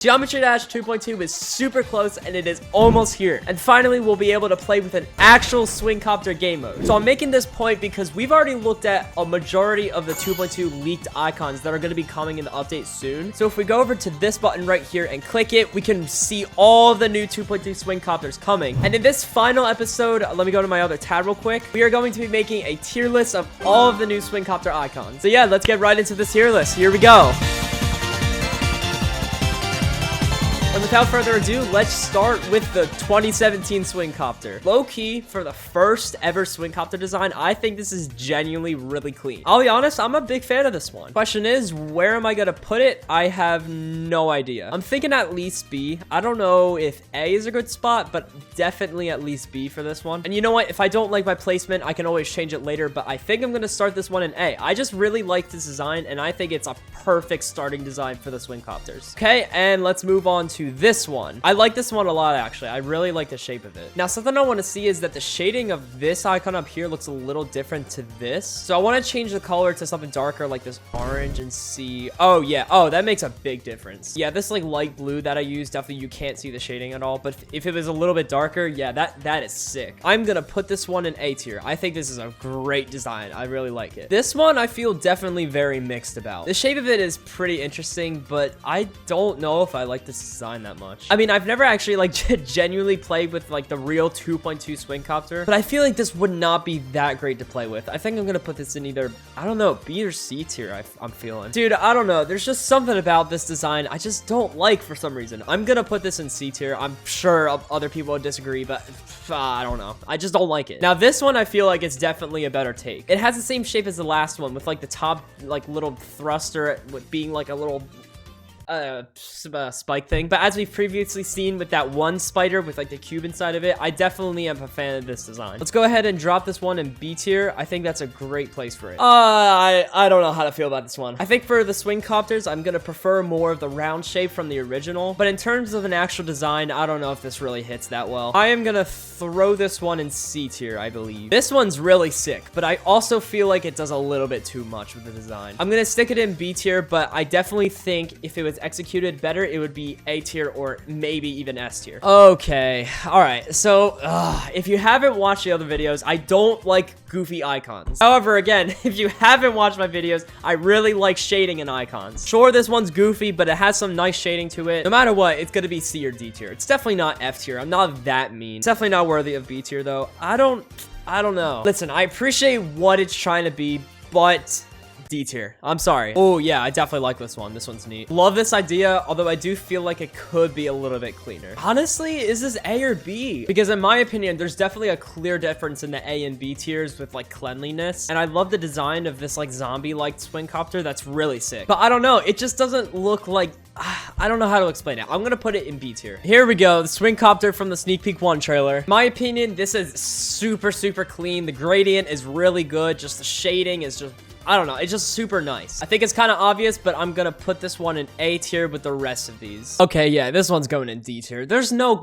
Geometry Dash 2.2 is super close and it is almost here. And finally, we'll be able to play with an actual Swing Copter game mode. So I'm making this point because we've already looked at a majority of the 2.2 leaked icons that are going to be coming in the update soon. So if we go over to this button right here and click it, we can see all the new 2.2 Swing Copters coming. And in this final episode, let me go to my other tab real quick. We are going to be making a tier list of all of the new Swing Copter icons. So yeah, let's get right into this tier list. Here we go. And without further ado, let's start with the 2017 Swing Copter. Low-key, for the first ever Swing Copter design, I think this is genuinely really clean. I'll be honest, I'm a big fan of this one. Question is, where am I gonna put it? I have no idea. I'm thinking at least B. I don't know if A is a good spot, but definitely at least B for this one. And you know what? If I don't like my placement, I can always change it later, but I think I'm gonna start this one in A. I just really like this design, and I think it's a perfect starting design for the Swing Copters. Okay, and let's move on to this one. I like this one a lot, actually. I really like the shape of it. Now, something I want to see is that the shading of this icon up here looks a little different to this. So I want to change the color to something darker, like this orange, and see. Oh, yeah. Oh, that makes a big difference. Yeah, this like light blue that I use, definitely you can't see the shading at all. But if it was a little bit darker, yeah, that is sick. I'm gonna put this one in A tier. I think this is a great design. I really like it. This one I feel definitely very mixed about. The shape of it is pretty interesting, but I don't know if I like this design that much. I mean, I've never actually like genuinely played with like the real 2.2 Swing Copter, but I feel like this would not be that great to play with. I think I'm gonna put this in either, I don't know, B or C tier. I'm feeling. Dude, I don't know. There's just something about this design I just don't like for some reason. I'm gonna put this in C tier. I'm sure other people would disagree, but I don't know. I just don't like it. Now, this one I feel like it's definitely a better take. It has the same shape as the last one with like the top like little thruster with being like a little spike thing, but as we've previously seen with that one spider with like the cube inside of it, I definitely am a fan of this design. Let's go ahead and drop this one in B tier. I think that's a great place for it. I don't know how to feel about this one. I think for the Swing Copters, I'm gonna prefer more of the round shape from the original, but in terms of an actual design, I don't know if this really hits that well. I am gonna throw this one in C tier, I believe. This one's really sick, but I also feel like it does a little bit too much with the design. I'm gonna stick it in B tier, but I definitely think if it was executed better, it would be A tier or maybe even S tier. Okay, all right. So if you haven't watched the other videos, I don't like goofy icons. However, again, if you haven't watched my videos, I really like shading in icons. Sure, this one's goofy, but it has some nice shading to it. No matter what, it's gonna be C or D tier. It's definitely not F tier. I'm not that mean. It's definitely not worthy of B tier though. I don't know. Listen, I appreciate what it's trying to be, but D tier. I'm sorry. Oh yeah, I definitely like this one. This one's neat. Love this idea, although I do feel like it could be a little bit cleaner. Honestly, is this A or B? Because in my opinion, there's definitely a clear difference in the A and B tiers with like cleanliness. And I love the design of this like zombie-like Swing Copter. That's really sick. But I don't know. It just doesn't look like, I don't know how to explain it. I'm gonna put it in B tier. Here we go. The Swing Copter from the Sneak Peek 1 trailer. In my opinion, this is super clean. The gradient is really good. Just the shading is just, I don't know. It's just super nice. I think it's kind of obvious, but I'm gonna put this one in A tier with the rest of these. Okay, yeah, this one's going in D tier. There's no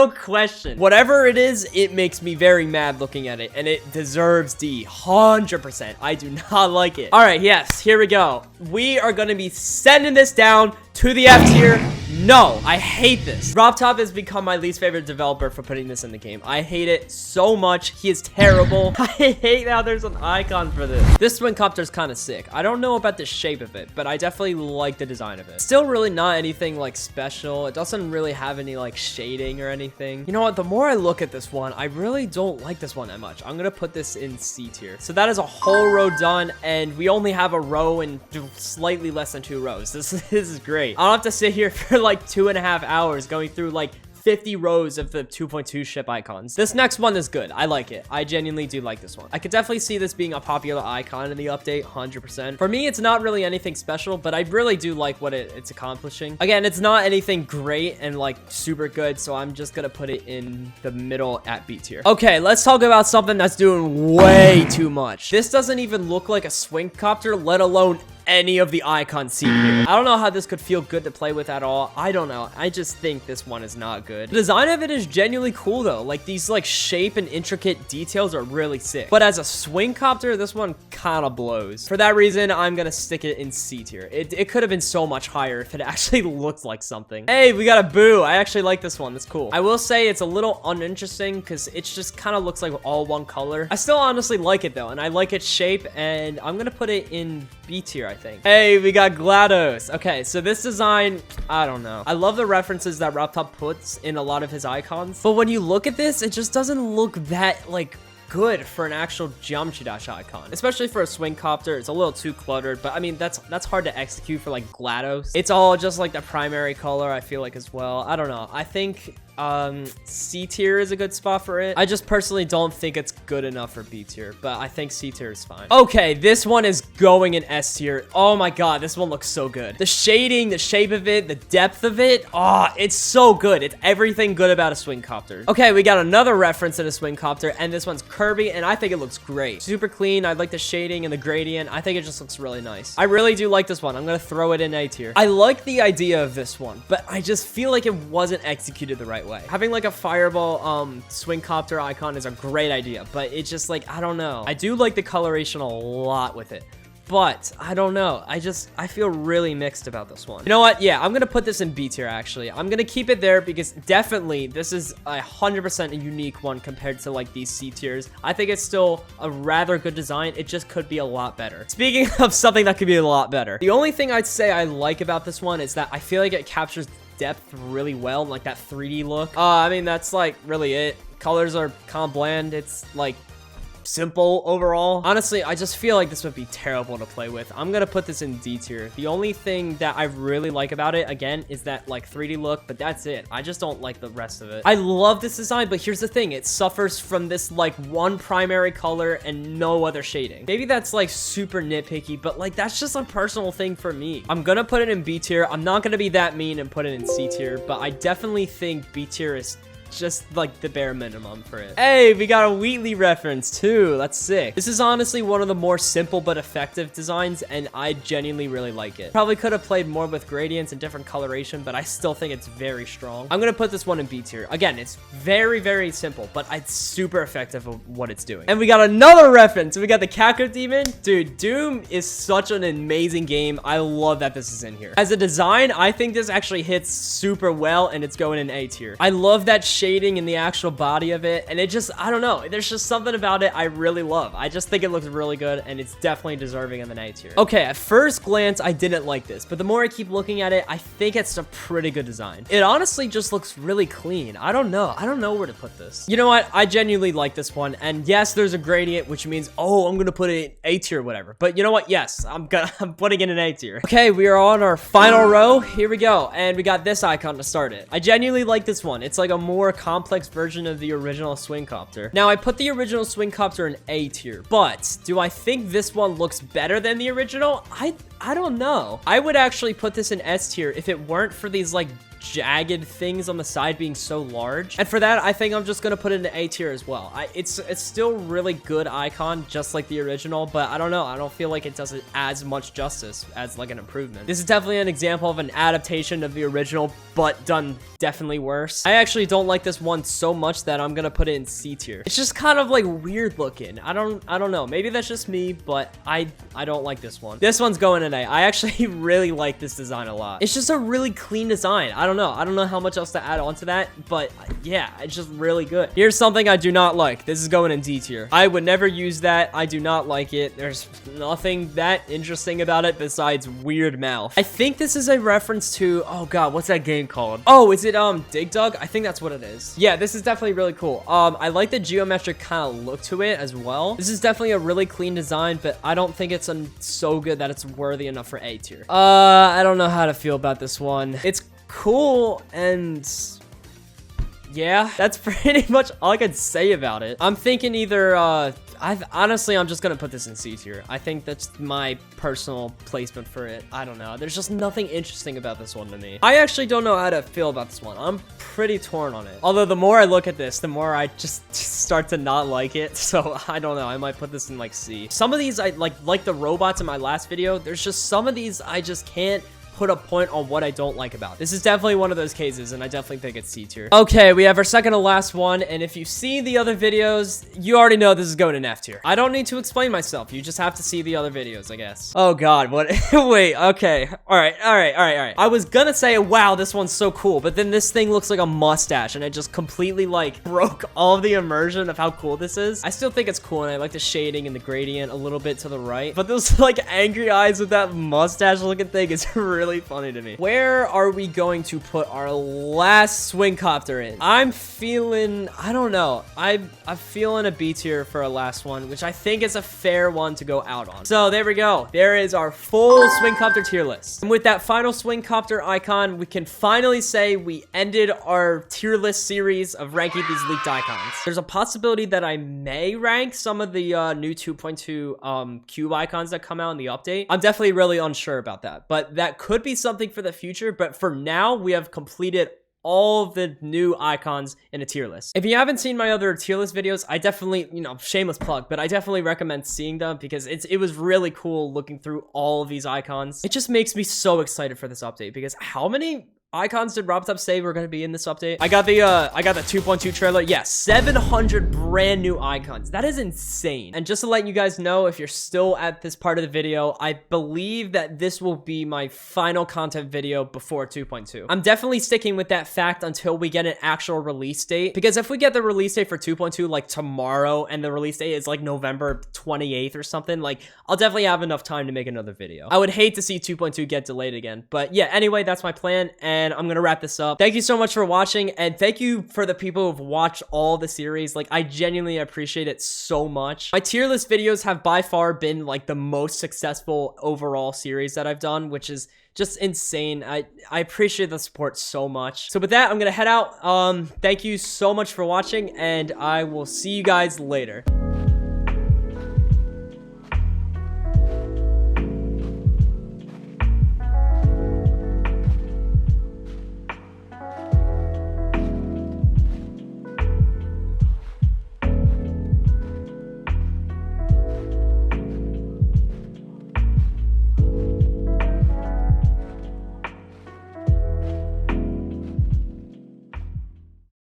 question. Whatever it is, it makes me very mad looking at it, and it deserves D, 100%. I do not like it. All right, yes, here we go. We are gonna be sending this down to the F tier. No, I hate this. RobTop has become my least favorite developer for putting this in the game. I hate it so much. He is terrible. I hate how there's an icon for this. This Swing Copter is kind of sick. I don't know about the shape of it, but I definitely like the design of it. Still really not anything like special. It doesn't really have any like shading or anything. You know what? The more I look at this one, I really don't like this one that much. I'm gonna put this in C tier. So that is a whole row done, and we only have a row and slightly less than 2 rows. This is great. I don't have to sit here for like 2.5 hours going through like 50 rows of the 2.2 ship icons. This next one is good. I like it. I genuinely do like this one. I could definitely see this being a popular icon in the update, 100%. For me, it's not really anything special, but I really do like what it's accomplishing. Again, it's not anything great and like super good, so I'm just gonna put it in the middle at B tier. Okay, let's talk about something that's doing way too much. This doesn't even look like a Swing Copter, let alone any of the icons seen here. I don't know how this could feel good to play with at all. I don't know. I just think this one is not good. The design of it is genuinely cool though. Like these like shape and intricate details are really sick. But as a swing copter, this one kind of blows. For that reason, I'm gonna stick it in C tier. It could have been so much higher if it actually looked like something. Hey, we got a boo. I actually like this one. That's cool. I will say it's a little uninteresting because it just kind of looks like all one color. I still honestly like it though, and I like its shape, and I'm gonna put it in B tier, I think. Hey, we got GLaDOS. Okay, so this design, I don't know. I love the references that Reptop puts in a lot of his icons, but when you look at this, it just doesn't look that like good for an actual Geometry Dash icon, especially for a swing copter. It's a little too cluttered, but I mean that's hard to execute for like GLaDOS. It's all just like the primary color, I feel like, as well. I don't know. I think C tier is a good spot for it. I just personally don't think it's good enough for B tier, but I think C tier is fine. Okay, this one is going in S tier. Oh my god, this one looks so good. The shading, the shape of it, the depth of it, it's so good. It's everything good about a swing copter. Okay, we got another reference in a swing copter, and this one's Kirby, and I think it looks great. Super clean. I like the shading and the gradient. I think it just looks really nice. I really do like this one. I'm gonna throw it in A tier. I like the idea of this one, but I just feel like it wasn't executed the right way. Having like a fireball swing copter icon is a great idea, but it's just like, I don't know. I do like the coloration a lot with it, but I don't know. I feel really mixed about this one. You know what? Yeah, I'm gonna put this in B tier actually. I'm gonna keep it there because definitely this is 100% a unique one compared to like these C tiers. I think it's still a rather good design. It just could be a lot better. Speaking of something that could be a lot better, the only thing I'd say I like about this one is that I feel like it captures depth really well, like that 3D look. I mean, that's like really it. Colors are kind of bland. It's like simple overall. Honestly, I just feel like this would be terrible to play with. I'm gonna put this in D tier. The only thing that I really like about it, again, is that like 3D look, but that's it. I just don't like the rest of it. I love this design, but here's the thing. It suffers from this like one primary color and no other shading. Maybe that's like super nitpicky, but like that's just a personal thing for me. I'm gonna put it in B tier. I'm not gonna be that mean and put it in C tier, but I definitely think B tier is just like the bare minimum for it. Hey, we got a Wheatley reference too. That's sick. This is honestly one of the more simple but effective designs, and I genuinely really like it. Probably could have played more with gradients and different coloration, but I still think it's very strong. I'm gonna put this one in B tier. Again, it's very, very simple, but it's super effective of what it's doing. And we got another reference. We got the Caco Demon. Dude, Doom is such an amazing game. I love that this is in here. As a design, I think this actually hits super well, and it's going in A tier. I love that shading in the actual body of it, and it just, I don't know, there's just something about it I really love. I just think it looks really good, and it's definitely deserving of an A tier. Okay, at first glance, I didn't like this, but the more I keep looking at it, I think it's a pretty good design. It honestly just looks really clean. I don't know where to put this. You know what? I genuinely like this one, and yes, there's a gradient, which means, oh, I'm gonna put it in A tier or whatever, but you know what? Yes, I'm putting it in A tier. Okay, we are on our final row. Here we go, and we got this icon to start it. I genuinely like this one. It's like a more complex version of the original Swing Copter. Now, I put the original Swing Copter in A tier, but do I think this one looks better than the original? I don't know. I would actually put this in S tier if it weren't for these like jagged things on the side being so large, and for that I think I'm just gonna put it in A tier as well. It's still really good icon, just like the original, but I don't know, I don't feel like it does it as much justice as like an improvement. This is definitely an example of an adaptation of the original, but done definitely worse. I actually don't like this one so much that I'm gonna put it in C tier. It's just kind of like weird looking. I don't know, maybe that's just me, but I don't like this one. This one's going in A. I actually really like this design a lot. It's just a really clean design. I don't know how much else to add on to that, but yeah, it's just really good. Here's something I do not like. This is going in D tier. I would never use that. I do not like it. There's nothing that interesting about it besides weird mouth. I think this is a reference to, oh god, what's that game called? Oh, is it Dig Dug? I think that's what it is. Yeah, this is definitely really cool. I like the geometric kind of look to it as well. This is definitely a really clean design, but I don't think it's so good that it's worthy enough for A tier. I don't know how to feel about this one. It's cool, and yeah, that's pretty much all I could say about it. I'm thinking either honestly, I'm just gonna put this in C tier. I think that's my personal placement for it. I don't know. There's just nothing interesting about this one to me. I actually don't know how to feel about this one. I'm pretty torn on it. Although the more I look at this, the more I just start to not like it. So I don't know. I might put this in like C. Some of these I like the robots in my last video. There's just some of these I just can't put a point on what I don't like about. This is definitely one of those cases, and I definitely think it's C tier. Okay, we have our second to last one, and if you've seen the other videos, you already know this is going in F tier. I don't need to explain myself. You just have to see the other videos, I guess. Oh god, what? Wait, okay. All right. I was gonna say, wow, this one's so cool, but then this thing looks like a mustache, and it just completely like broke all of the immersion of how cool this is. I still think it's cool, and I like the shading and the gradient a little bit to the right, but those like angry eyes with that mustache looking thing is really funny to me. Where are we going to put our last swing copter in? I'm feeling, I don't know. I'm feeling a B tier for our last one, which I think is a fair one to go out on. So there we go. There is our full swing copter tier list. And with that final swing copter icon, we can finally say we ended our tier list series of ranking these leaked icons. There's a possibility that I may rank some of the new 2.2 cube icons that come out in the update. I'm definitely really unsure about that, but that could be something for the future. But for now, we have completed all of the new icons in a tier list. If you haven't seen my other tier list videos, I definitely, you know, shameless plug, but I definitely recommend seeing them because it was really cool looking through all of these icons. It just makes me so excited for this update because how many icons did RobTop say were going to be in this update? I got the 2.2 trailer. Yeah, 700 brand new icons. That is insane. And just to let you guys know, if you're still at this part of the video, I believe that this will be my final content video before 2.2. I'm definitely sticking with that fact until we get an actual release date, because if we get the release date for 2.2 like tomorrow and the release date is like November 28th or something, like I'll definitely have enough time to make another video. I would hate to see 2.2 get delayed again. But yeah, anyway, that's my plan, and I'm gonna wrap this up. Thank you so much for watching, and thank you for the people who've watched all the series. Like, I genuinely appreciate it so much. My tier list videos have by far been like the most successful overall series that I've done, which is just insane. I appreciate the support so much. So with that, I'm gonna head out. Thank you so much for watching, and I will see you guys later.